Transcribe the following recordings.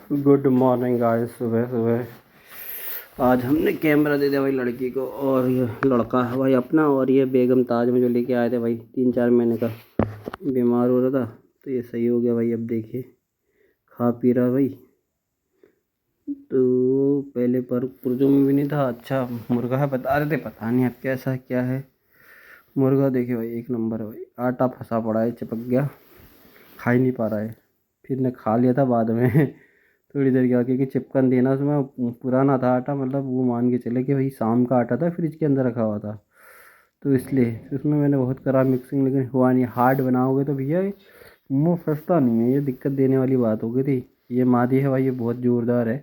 Good morning guys. सुबह सुबह आज हमने कैमरा दे दिया भाई लड़की को, और ये लड़का है भाई अपना, और ये बेगम ताज में जो लेके आए थे भाई 3-4 महीने का, बीमार हो रहा था तो ये सही हो गया भाई। अब देखिए खा पी रहा भाई। तो पहले पर पुर्जों में भी नहीं था। अच्छा मुर्गा है बता रहे थे, पता नहीं अब कैसा क्या है। मुर्गा देखिए भाई एक नंबर है भाई। आटा फंसा पड़ा है, चिपक गया, खा ही नहीं पा रहा है। फिर ने खा लिया था बाद में थोड़ी देर के बाद, क्योंकि चिपकन देना उसमें पुराना था आटा, मतलब वो मान के चले कि भाई शाम का आटा था, फ्रिज के अंदर रखा हुआ था, तो इसलिए तो उसमें मैंने बहुत करा मिक्सिंग, लेकिन हुआ नहीं। हार्ड बनाओगे तो भैया मुँह फंसता नहीं है, ये दिक्कत देने वाली बात हो गई थी। ये मादी है भाई, ये बहुत ज़ोरदार है,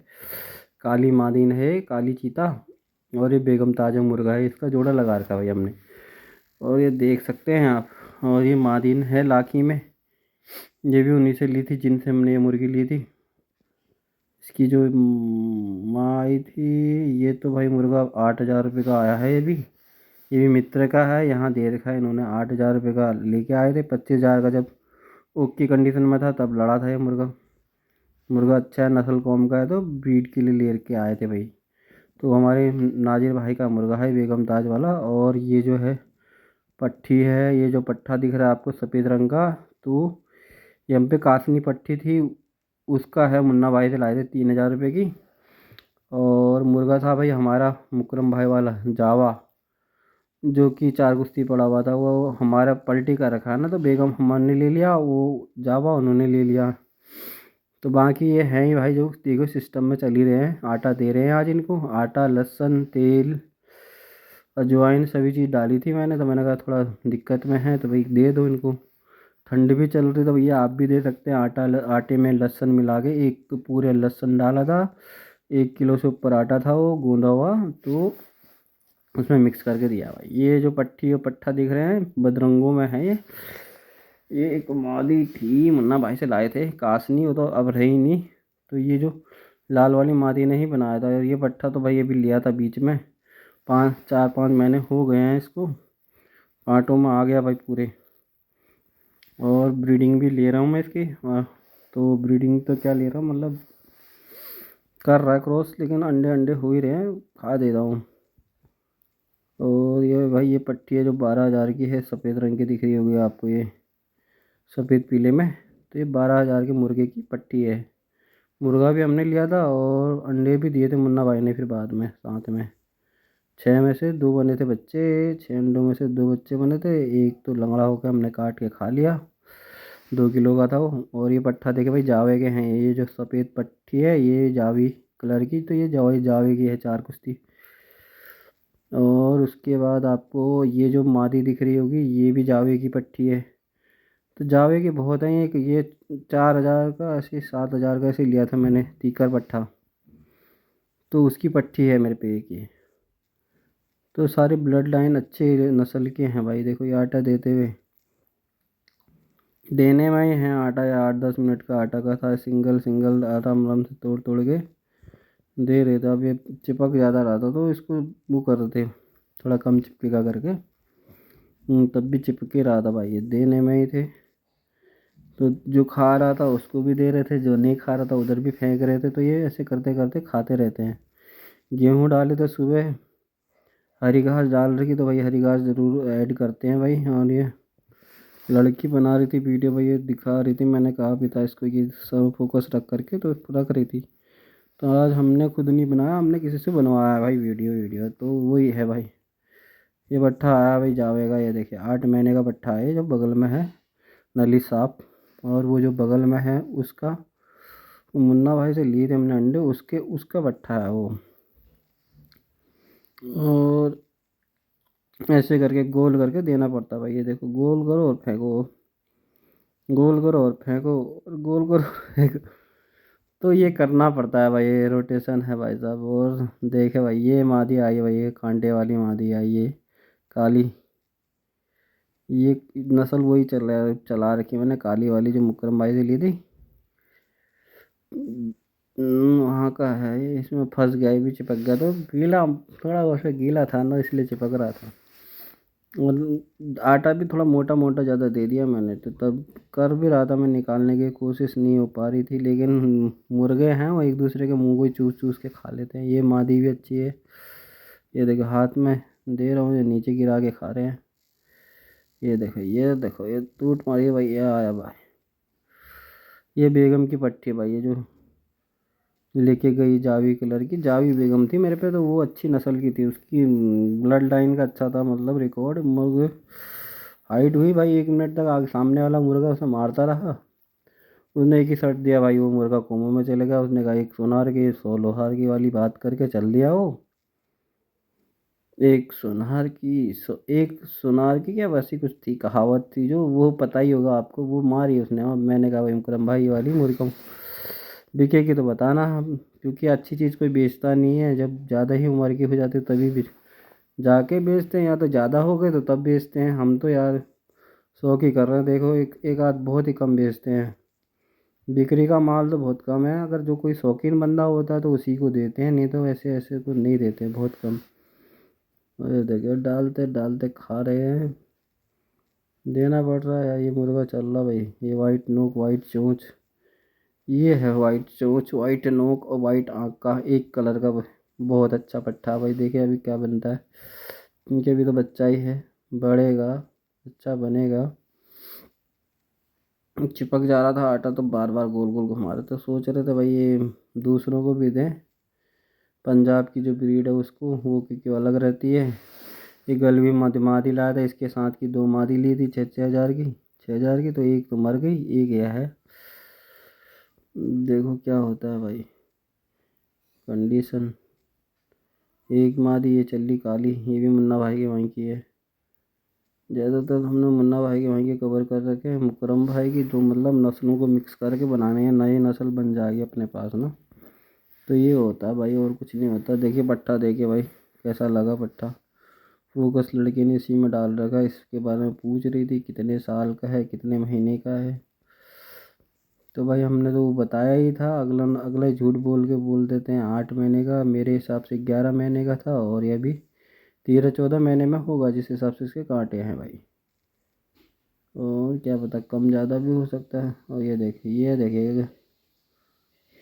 काली मादीन है, काली चीता। और ये बेगम ताजा मुर्गा है, इसका जोड़ा लगा रखा है भाई हमने, और ये देख सकते हैं आप। और ये मादीन है लाखी में, ये भी उन्हीं से ली थी जिनसे हमने ये मुर्गी ली थी। इसकी जो माँ आई थी, ये तो भाई मुर्गा 8,000 रुपये का आया है। ये भी मित्र का है, यहाँ दे रखा है इन्होंने। 8,000 रुपये का लेके आए थे, 25,000 का जब ओके कंडीशन में था तब लड़ा था ये मुर्गा। मुर्गा अच्छा है, नस्ल कौम का है, तो ब्रीड के लिए ले के आए थे भाई। तो हमारे नाजिर भाई का मुर्गा है बेगम ताज वाला। और ये जो है पट्ठी है, ये जो पट्ठा दिख रहा है आपको सफ़ेद रंग का, तो ये हम पे कासनी पट्ठी थी, उसका है, मुन्ना भाई से लाए थे 3,000 रुपये की। और मुर्गा था भाई हमारा मुकरम भाई वाला जावा, जो कि चार कुश्ती पड़ा हुआ था, वो हमारा पलटी का रखा है ना, तो बेगम हमने ले लिया, वो जावा उन्होंने ले लिया। तो बाकी ये हैं ही भाई, जो देखो सिस्टम में चल ही रहे हैं। आटा दे रहे हैं आज इनको, आटा लहसुन तेल अजवाइन सभी चीज़ डाली थी मैंने, तो मैंने कहा थोड़ा दिक्कत में है तो भाई दे दो इनको। ठंड भी चल रही, तो भैया आप भी दे सकते हैं। आटे में लहसुन मिला के, एक तो पूरे लहसुन डाला था, 1 किलो से ऊपर आटा था वो गूंदा हुआ, तो उसमें मिक्स करके दिया भाई। ये जो पट्टी और पट्ठा दिख रहे हैं बदरंगों में है ये एक मादी थी, मुन्ना भाई से लाए थे कासनी, वो तो अब रही नहीं। तो ये जो लाल वाली मादी ने ही बनाया था, और ये पट्ठा तो भाई अभी लिया था बीच में, 4-5 महीने हो गए हैं इसको, आटों में आ गया भाई पूरे। और ब्रीडिंग भी ले रहा हूँ मैं इसकी। तो ब्रीडिंग तो क्या ले रहा हूँ, मतलब कर रहा है क्रॉस, लेकिन अंडे अंडे हो ही रहे हैं, खा दे रहा हूँ। और ये भाई ये पट्टी है जो 12,000 की है, सफ़ेद रंग की दिख रही होगी आपको, ये सफ़ेद पीले में, तो ये 12,000 के मुर्गे की पट्टी है। मुर्गा भी हमने लिया था, और अंडे भी दिए थे मुन्ना भाई ने फिर बाद में साथ में। 6 में से 2 बने थे बच्चे, 6 अंडों में से 2 बच्चे बने थे, एक तो लंगड़ा होकर हमने काट के खा लिया, 2 किलो का था वो। और ये पट्ठा देखे भाई जावे के हैं, ये जो सफ़ेद पट्टी है ये जावी कलर की, तो ये जावे जावे की है, चार कुश्ती। और उसके बाद आपको ये जो मादी दिख रही होगी, ये भी जावे की पट्टी है। तो जावे की बहुत है, एक ये 4,000 का, ऐसे 7,000 का ऐसे लिया था मैंने तीकर पट्ठा, तो उसकी पट्टी है मेरे पे एक ये। तो सारे ब्लड लाइन अच्छे नस्ल के हैं भाई। देखो ये आटा देते हुए, देने में ही हैं आटा, या 8-10 मिनट का आटा का था, सिंगल सिंगल आराम आराम से तोड़ तोड़ के दे रहे थे। अब ये चिपक ज़्यादा रहा था, तो इसको वो कर रहे थे थोड़ा कम चिपकेगा करके। तब भी चिपके रहा था भाई, ये देने में ही थे। तो जो खा रहा था उसको भी दे रहे थे, जो नहीं खा रहा था उधर भी फेंक रहे थे, तो ये ऐसे करते करते खाते रहते हैं। गेहूँ डाले तो सुबह, हरी घास डाल रखी, तो भाई हरी घास ज़रूर ऐड करते हैं भाई। और ये लड़की बना रही थी वीडियो भाई, ये दिखा रही थी, मैंने कहा भी था इसको कि सब फोकस रख करके, तो रख रही थी। तो आज हमने खुद नहीं बनाया, हमने किसी से बनवाया है भाई वीडियो वीडियो, तो वही है भाई। ये पट्ठा आया भाई जावेगा, ये देखिए 8 महीने का पट्ठा है जो बगल में है, नली साफ। और वो जो बगल में है उसका, वो मुन्ना भाई से लिए थे हमने अंडे, उसके उसका पट्ठा है वो। और ऐसे करके गोल करके देना पड़ता है भाई। ये देखो गोल करो और फेंको, गोल करो और फेंको, और गोल करो और फेंको। तो ये करना पड़ता है भाई, ये रोटेशन है भाई साहब। और देखे भाई ये मादी आई है भाई, ये कांटे वाली मादी आई है काली, ये नस्ल वही चला रखी मैंने, काली वाली जो मुकरम भाई से ली थी। वहाँ का है ये, इसमें फंस गया, ये भी चिपक गया, तो गीला थोड़ा, वैसे गीला था ना इसलिए चिपक रहा था। और आटा भी थोड़ा मोटा मोटा ज़्यादा दे दिया मैंने, तो तब कर भी रहा था मैं निकालने की कोशिश, नहीं हो पा रही थी, लेकिन मुर्गे हैं वो एक दूसरे के मुंह को ही चूस चूस के खा लेते हैं। ये मादी भी अच्छी है, ये देखो हाथ में दे रहा हूँ, ये नीचे गिरा के खा रहे हैं। ये देखो ये देखो, ये टूट मारी भाई, ये आया भाई, ये बेगम की पट्टी है भाई, ये जो लेके गई जावी कलर की, जावी बेगम थी मेरे पे, तो वो अच्छी नस्ल की थी, उसकी ब्लड लाइन का अच्छा था, मतलब रिकॉर्ड। मुर्गे हाइट हुई भाई, 1 मिनट तक आगे सामने वाला मुर्गा उसे मारता रहा, उसने एक ही शर्ट दिया भाई, वो मुर्गा कोमा में चले गया। उसने कहा एक सोनार की 100 लोहार की वाली बात करके चल दिया वो। एक सोनार की क्या वैसी कुछ थी, कहावत थी, जो वो पता ही होगा आपको, वो मारी उसने। और मैंने कहा भाई मुकरम भाई, ये वाली मुर्गा बिकेगी तो बताना हम, क्योंकि अच्छी चीज़ कोई बेचता नहीं है, जब ज़्यादा ही उम्र की हो जाती है तभी भी जाके बेचते हैं, या तो ज़्यादा हो गए तो तब बेचते हैं। हम तो यार शौक ही कर रहे हैं, देखो एक एक आध बहुत ही कम बेचते हैं, बिक्री का माल तो बहुत कम है। अगर जो कोई शौकीन बंदा होता है तो उसी को देते हैं, नहीं तो ऐसे ऐसे तो नहीं देते, बहुत कम। अरे देखिए डालते डालते खा रहे हैं, देना पड़ रहा है यार। ये मुर्गा चल रहा भाई, ये वाइट नोक वाइट चोंच, ये है वाइट चोंच वाइट नोक और वाइट आँख का एक कलर का बहुत अच्छा पट्ठा भाई। देखिए अभी क्या बनता है, इनके भी तो बच्चा ही है, बढ़ेगा, अच्छा बनेगा। चिपक जा रहा था आटा, तो बार बार गोल गोल घुमा रहे थे, सोच रहे थे भाई ये दूसरों को भी दें, पंजाब की जो ब्रीड है उसको, वो क्योंकि अलग रहती है। ये गलवी मादी लाया था, इसके साथ की 2 मादी ली थी 6,000 की, 6,000 की, तो एक तो मर गई, एक यह है। देखो क्या होता है भाई, कंडीशन। एक मादी ये चली काली, ये भी मुन्ना भाई के वहीं की है। ज़्यादातर हमने मुन्ना भाई के वहीं के कवर कर रखे हैं, मुकरम भाई की जो मतलब नस्लों को मिक्स करके बनाने हैं, नई नस्ल बन जाएगी अपने पास ना। तो ये होता है भाई, और कुछ नहीं होता। देखिए पट्टा देखिए भाई, कैसा लगा पट्टा। फोकस लड़के ने इसी में डाल रखा है, इसके बारे में पूछ रही थी कितने साल का है, कितने महीने का है। तो भाई हमने तो वो बताया ही था, अगला अगला झूठ बोल के बोल देते हैं 8 महीने का, मेरे हिसाब से 11 महीने का था, और ये भी 13-14 महीने में होगा जिस हिसाब से इसके कांटे हैं भाई। और क्या पता कम ज़्यादा भी हो सकता है। और ये देखिए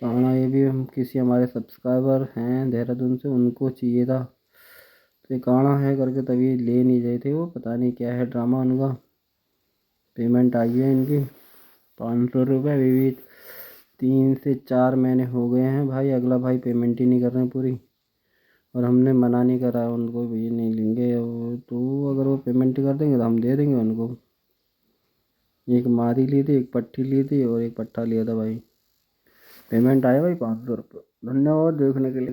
काना, ये भी हम किसी हमारे सब्सक्राइबर हैं देहरादून से, उनको चाहिए था, तो ये काना है करके तभी ले नहीं रहे थे वो, पता नहीं क्या है ड्रामा उनका। पेमेंट आई है इनकी 500 रुपये, अभी भी 3 से 4 महीने हो गए हैं भाई, अगला भाई पेमेंट ही नहीं कर रहे हैं पूरी। और हमने मना नहीं करा उनको, ये नहीं लेंगे तो अगर वो पेमेंट कर देंगे तो हम दे देंगे उनको। एक मादी ली थी, एक पट्टी ली थी, और एक पट्टा लिया था भाई। पेमेंट आया भाई 500 रुपये। धन्यवाद देखने के लिए।